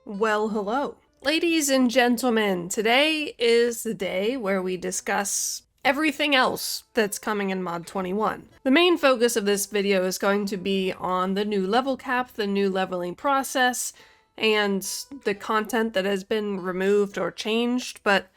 Well, hello. Ladies and gentlemen, today is the day where we discuss everything else that's coming in Mod 21. The main focus of this video is going to be on the new level cap, the new leveling process, and the content that has been removed or changed, but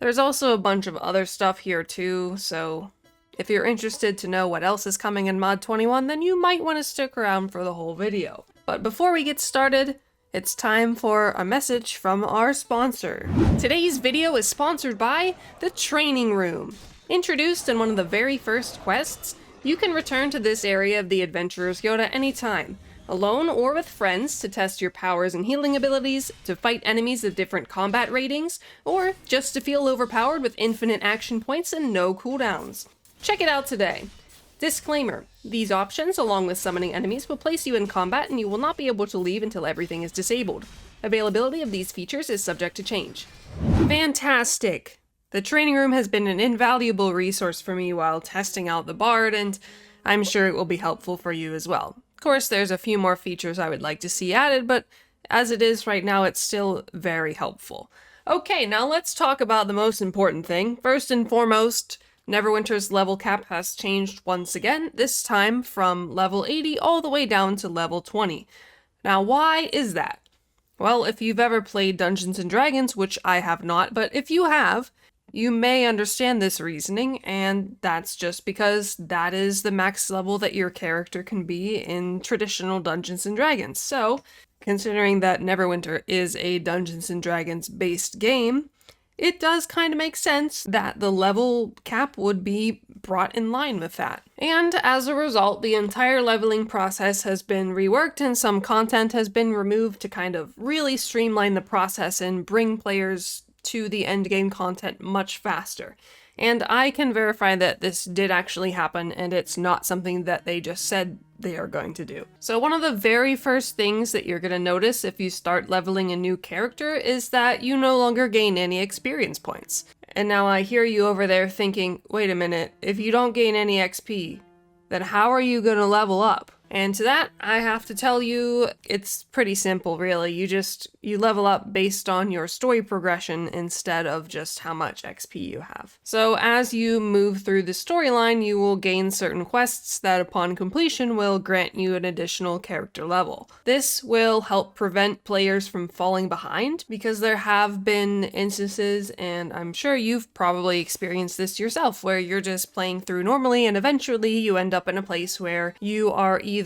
there's also a bunch of other stuff here too, so if you're interested to know what else is coming in Mod 21, then you might want to stick around for the whole video. But before we get started, it's time for a message from our sponsor. Today's video is sponsored by the Training Room. Introduced in one of the very first quests, you can return to this area of the Adventurer's Guild at any time, alone or with friends, to test your powers and healing abilities, to fight enemies of different combat ratings, or just to feel overpowered with infinite action points and no cooldowns. Check it out today. Disclaimer: these options, along with summoning enemies, will place you in combat and you will not be able to leave until everything is disabled. Availability of these features is subject to change. Fantastic! The Training Room has been an invaluable resource for me while testing out the Bard, and I'm sure it will be helpful for you as well. Of course, there's a few more features I would like to see added, but as it is right now, it's still very helpful. Okay, now let's talk about the most important thing. First and foremost, Neverwinter's level cap has changed once again, this time from level 80 all the way down to level 20. Now, why is that? Well, if you've ever played Dungeons & Dragons, which I have not, but if you have, you may understand this reasoning, and that's just because that is the max level that your character can be in traditional Dungeons & Dragons. So, considering that Neverwinter is a Dungeons & Dragons based game, it does kind of make sense that the level cap would be brought in line with that. And as a result, the entire leveling process has been reworked and some content has been removed to kind of really streamline the process and bring players to the endgame content much faster. And I can verify that this did actually happen, and it's not something that they just said they are going to do. So one of the very first things that you're going to notice if you start leveling a new character is that you no longer gain any experience points. And now I hear you over there thinking, wait a minute, if you don't gain any XP, then how are you going to level up? And to that, I have to tell you, it's pretty simple, really. You level up based on your story progression instead of just how much XP you have. So as you move through the storyline, you will gain certain quests that upon completion will grant you an additional character level. This will help prevent players from falling behind, because there have been instances, and I'm sure you've probably experienced this yourself, where you're just playing through normally and eventually you end up in a place where you are either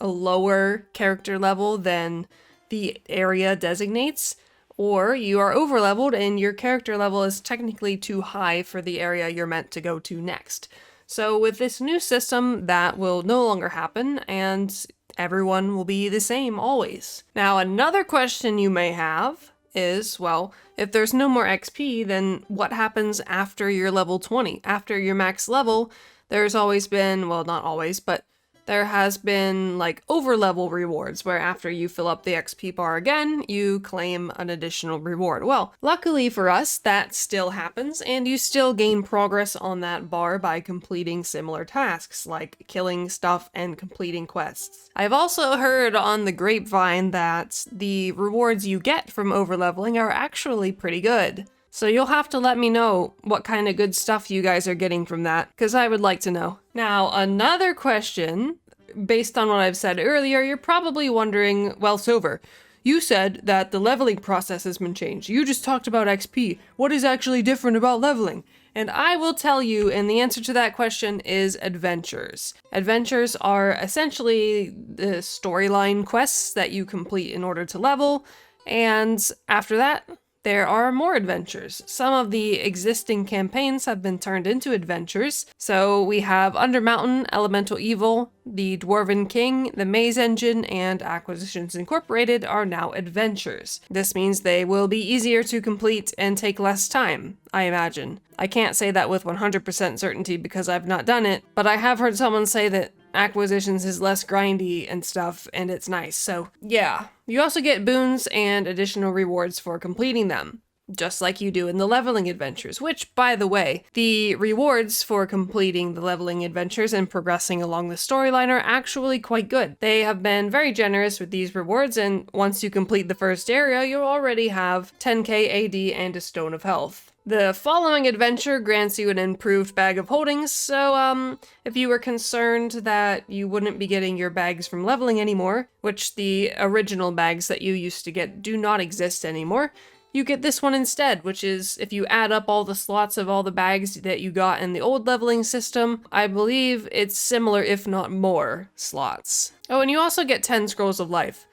a lower character level than the area designates, or you are overleveled and your character level is technically too high for the area you're meant to go to next. So with this new system, that will no longer happen, and everyone will be the same always. Now, another question you may have is, well, if there's no more XP, then what happens after you're level 20? After your max level, there's always been, well, not always, but there has been like overlevel rewards where after you fill up the XP bar again, you claim an additional reward. Well, luckily for us, that still happens, and you still gain progress on that bar by completing similar tasks like killing stuff and completing quests. I've also heard on the grapevine that the rewards you get from overleveling are actually pretty good. So you'll have to let me know what kind of good stuff you guys are getting from that, because I would like to know. Now, another question, based on what I've said earlier, you're probably wondering, well, Silver, you said that the leveling process has been changed. You just talked about XP. What is actually different about leveling? And I will tell you, and the answer to that question is adventures. Adventures are essentially the storyline quests that you complete in order to level, and after that, there are more adventures. Some of the existing campaigns have been turned into adventures. So we have Undermountain, Elemental Evil, the Dwarven King, the Maze Engine, and Acquisitions Incorporated are now adventures. This means they will be easier to complete and take less time, I imagine. I can't say that with 100% certainty because I've not done it, but I have heard someone say that Acquisitions is less grindy and stuff, and it's nice. So yeah, you also get boons and additional rewards for completing them. just like you do in the leveling adventures, which, by the way, the rewards for completing the leveling adventures and progressing along the storyline are actually quite good. They have been very generous with these rewards, and once you complete the first area, you'll already have 10k AD and a Stone of Health. The following adventure grants you an improved bag of holdings, so if you were concerned that you wouldn't be getting your bags from leveling anymore, which the original bags that you used to get do not exist anymore, you get this one instead, which is, if you add up all the slots of all the bags that you got in the old leveling system, I believe it's similar if not more slots. Oh, and you also get 10 Scrolls of Life.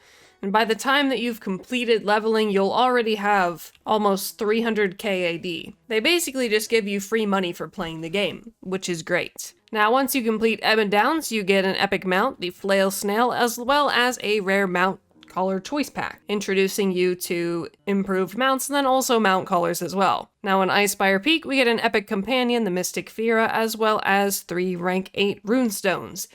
And by the time that you've completed leveling, you'll already have almost 300k AD. They basically just give you free money for playing the game, which is great. Now, once you complete Ebon Downs, you get an epic mount, the Flail Snail, as well as a rare mount color choice pack, introducing you to improved mounts and then also mount colors as well. Now in Icespire Peak, we get an epic companion, the Mystic Fira, as well as 3 rank 8 runestones.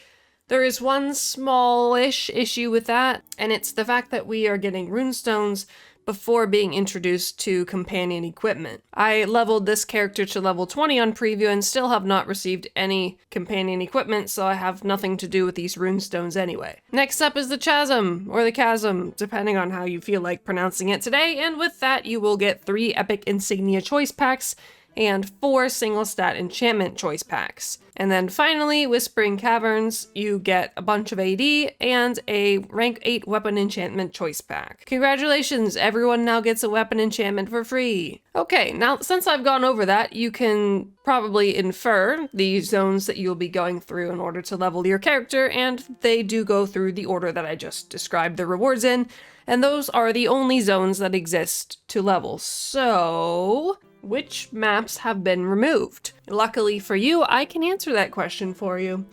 There is one smallish issue with that, and it's the fact that we are getting runestones before being introduced to companion equipment. I leveled this character to level 20 on preview and still have not received any companion equipment, so I have nothing to do with these runestones anyway. Next up is the Chasm, or the Chasm, depending on how you feel like pronouncing it today, and with that you will get 3 epic insignia choice packs and 4 single stat enchantment choice packs. And then finally, Whispering Caverns, you get a bunch of AD and a rank 8 weapon enchantment choice pack. Congratulations, everyone now gets a weapon enchantment for free. Okay, now since I've gone over that, you can probably infer the zones that you'll be going through in order to level your character, and they do go through the order that I just described the rewards in, and those are the only zones that exist to level. So which maps have been removed? Luckily for you, I can answer that question for you.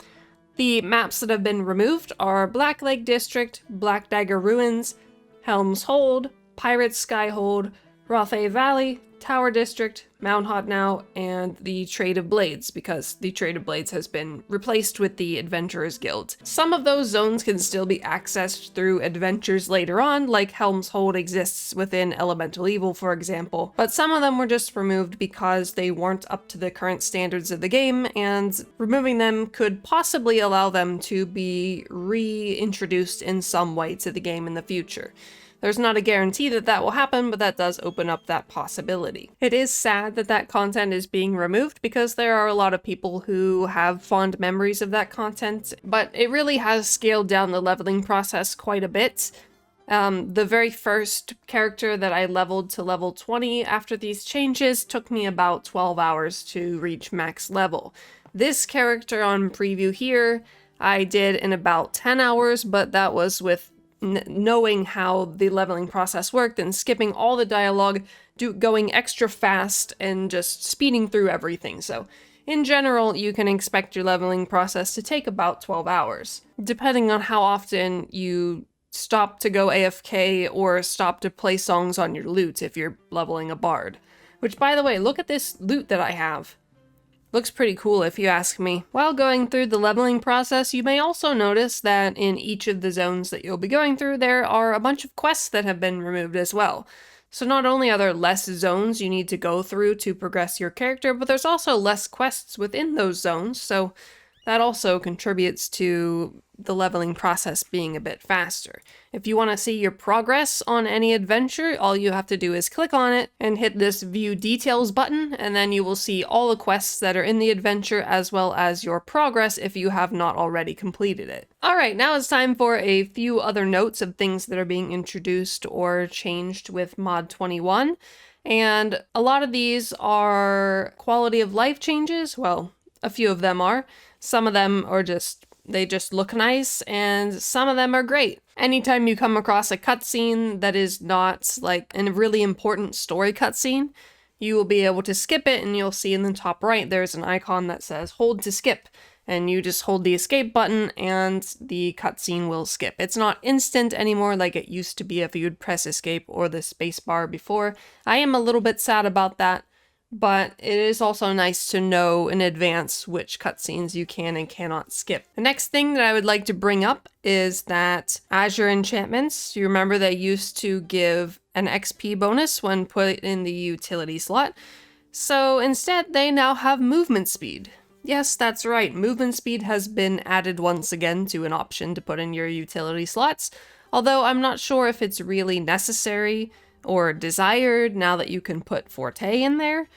The maps that have been removed are Black Lake District, Black Dagger Ruins, Helm's Hold, Pirates Skyhold, Rothay Valley, Tower District, Mount Hot Now, and the Trade of Blades, because the Trade of Blades has been replaced with the Adventurers Guild. Some of those zones can still be accessed through adventures later on, like Helm's Hold exists within Elemental Evil, for example, but some of them were just removed because they weren't up to the current standards of the game, and removing them could possibly allow them to be reintroduced in some way to the game in the future. There's not a guarantee that that will happen, but that does open up that possibility. It is sad that that content is being removed because there are a lot of people who have fond memories of that content, but it really has scaled down the leveling process quite a bit. The very first character that I leveled to level 20 after these changes took me about 12 hours to reach max level. This character on preview here, I did in about 10 hours, but that was with knowing how the leveling process worked and skipping all the dialogue, going extra fast and just speeding through everything. So in general, you can expect your leveling process to take about 12 hours, depending on how often you stop to go AFK or stop to play songs on your lute if you're leveling a bard. Which, by the way, look at this lute that I have. Looks pretty cool if you ask me. While going through the leveling process, you may also notice that in each of the zones that you'll be going through, there are a bunch of quests that have been removed as well. So not only are there less zones you need to go through to progress your character, but there's also less quests within those zones, so that also contributes to the leveling process being a bit faster. If you want to see your progress on any adventure, all you have to do is click on it and hit this View Details button, and then you will see all the quests that are in the adventure as well as your progress if you have not already completed it. Alright, now it's time for a few other notes of things that are being introduced or changed with Mod 21, and a lot of these are quality of life changes. Well, a few of them are. Some of them are they just look nice, and some of them are great. Anytime you come across a cutscene that is not like a really important story cutscene, you will be able to skip it, and you'll see in the top right there's an icon that says hold to skip, and you just hold the escape button and the cutscene will skip. It's not instant anymore like it used to be if you'd press escape or the space bar before. I am a little bit sad about that, but it is also nice to know in advance which cutscenes you can and cannot skip. The next thing that I would like to bring up is that Azure enchantments, you remember they used to give an XP bonus when put in the utility slot. So instead, they now have movement speed. Yes, that's right, movement speed has been added once again to an option to put in your utility slots, although I'm not sure if it's really necessary or desired now that you can put Forte in there.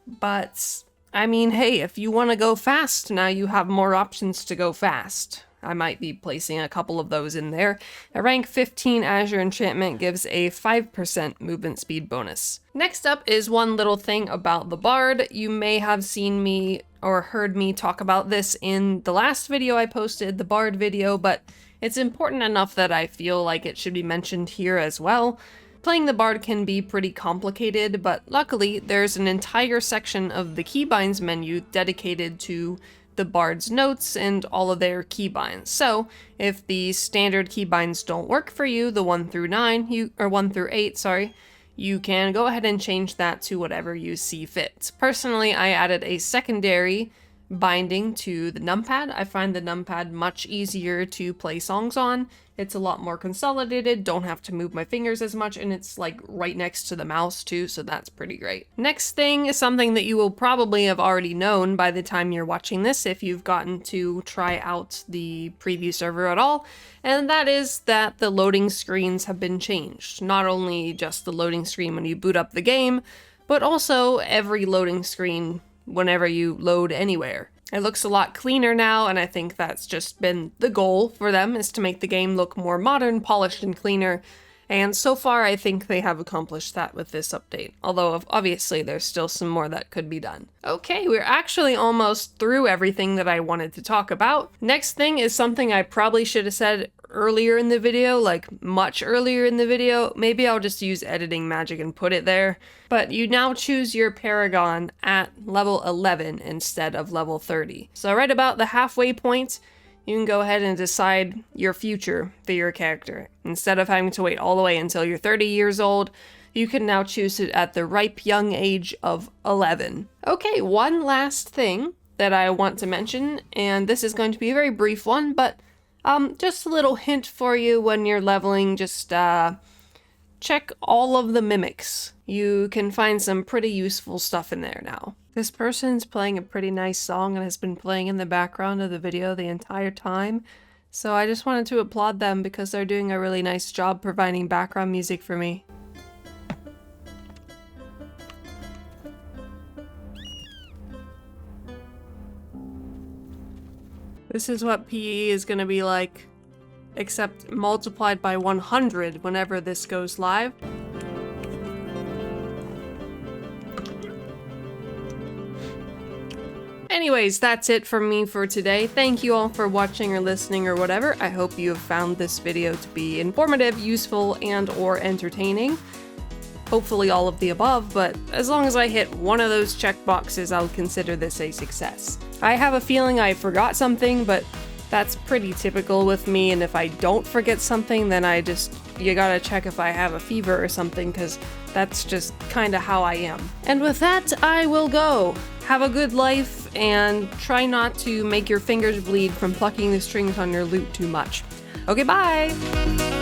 But, I mean, hey, if you want to go fast, now you have more options to go fast. I might be placing a couple of those in there. A rank 15 Azure enchantment gives a 5% movement speed bonus. Next up is one little thing about the Bard. You may have seen me or heard me talk about this in the last video I posted, the Bard video, but it's important enough that I feel like it should be mentioned here as well. Playing the Bard can be pretty complicated, but luckily there's an entire section of the keybinds menu dedicated to the Bard's notes and all of their keybinds. So if the standard keybinds don't work for you, the 1 through 8, sorry, you can go ahead and change that to whatever you see fit. Personally, I added a secondary binding to the numpad. I find the numpad much easier to play songs on. It's a lot more consolidated, don't have to move my fingers as much, and it's like right next to the mouse too, so that's pretty great. Next thing is something that you will probably have already known by the time you're watching this if you've gotten to try out the preview server at all, and that is that the loading screens have been changed. Not only just the loading screen when you boot up the game, but also every loading screen whenever you load anywhere. It looks a lot cleaner now, and I think that's just been the goal for them, is to make the game look more modern, polished, and cleaner. And so far, I think they have accomplished that with this update. Although, obviously, there's still some more that could be done. Okay, we're actually almost through everything that I wanted to talk about. Next thing is something I probably should have said earlier in the video, like much earlier in the video. Maybe I'll just use editing magic and put it there. But you now choose your Paragon at level 11 instead of level 30. So right about the halfway point, you can go ahead and decide your future for your character. Instead of having to wait all the way until you're 30 years old, you can now choose it at the ripe young age of 11. Okay, one last thing that I want to mention, and this is going to be a very brief one, but just a little hint for you when you're leveling, just check all of the mimics. You can find some pretty useful stuff in there now. This person's playing a pretty nice song and has been playing in the background of the video the entire time. So I just wanted to applaud them because they're doing a really nice job providing background music for me. This is what PE is going to be like, except multiplied by 100 whenever this goes live. Anyways, that's it from me for today. Thank you all for watching or listening or whatever. I hope you have found this video to be informative, useful, and or entertaining. Hopefully all of the above, but as long as I hit one of those checkboxes, I'll consider this a success. I have a feeling I forgot something, but that's pretty typical with me, and if I don't forget something, then you gotta check if I have a fever or something, because that's just kinda how I am. And with that, I will go. Have a good life, and try not to make your fingers bleed from plucking the strings on your lute too much. Okay, bye!